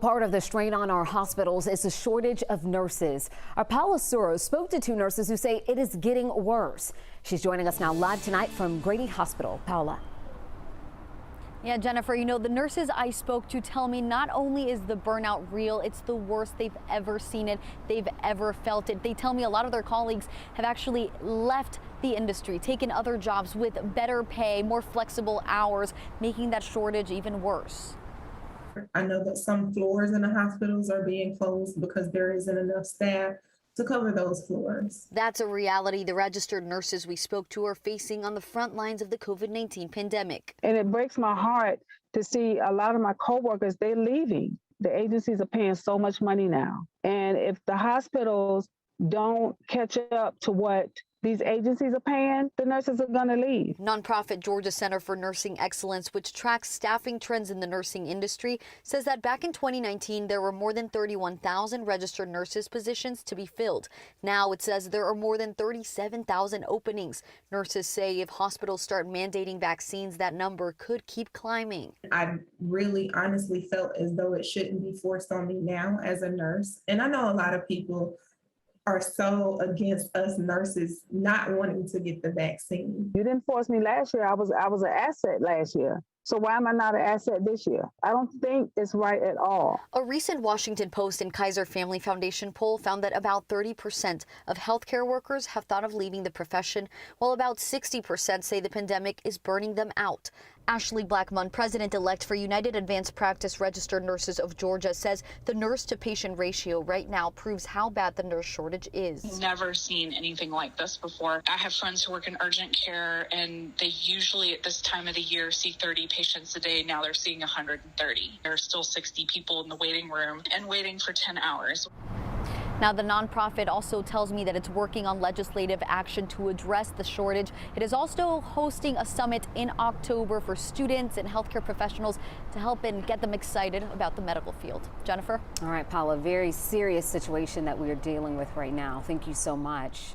Part of the strain on our hospitals is the shortage of nurses. Our Paula Suro spoke to two nurses who say it is getting worse. She's joining us now live tonight from Grady Hospital. Paula. Yeah, Jennifer, the nurses I spoke to tell me not only is the burnout real, it's the worst they've ever seen it, they've ever felt it. They tell me a lot of their colleagues have actually left the industry, taken other jobs with better pay, more flexible hours, making that shortage even worse. I know that some floors in the hospitals are being closed because there isn't enough staff to cover those floors. That's a reality the registered nurses we spoke to are facing on the front lines of the COVID-19 pandemic. And it breaks my heart to see a lot of my coworkers, they're leaving. The agencies are paying so much money now. And if the hospitals don't catch up to what these agencies are paying, the nurses are going to leave. Nonprofit Georgia Center for Nursing Excellence, which tracks staffing trends in the nursing industry, says that back in 2019, there were more than 31,000 registered nurses positions to be filled. Now it says there are more than 37,000 openings. Nurses say if hospitals start mandating vaccines, that number could keep climbing. I really honestly felt as though it shouldn't be forced on me now as a nurse. And I know a lot of people are so against us nurses not wanting to get the vaccine. You didn't force me last year. I was an asset last year. So why am I not an asset this year? I don't think it's right at all. A recent Washington Post and Kaiser Family Foundation poll found that about 30% of healthcare workers have thought of leaving the profession, while about 60% say the pandemic is burning them out. Ashley Blackmun, president-elect for United Advanced Practice Registered Nurses of Georgia, says the nurse-to-patient ratio right now proves how bad the nurse shortage is. Never seen anything like this before. I have friends who work in urgent care, and they usually at this time of the year see 30 patients a day. Now they're seeing 130. There are still 60 people in the waiting room and waiting for 10 hours. Now, the nonprofit also tells me that it's working on legislative action to address the shortage. It is also hosting a summit in October for students and healthcare professionals to help and get them excited about the medical field. Jennifer? All right, Paula, very serious situation that we are dealing with right now. Thank you so much.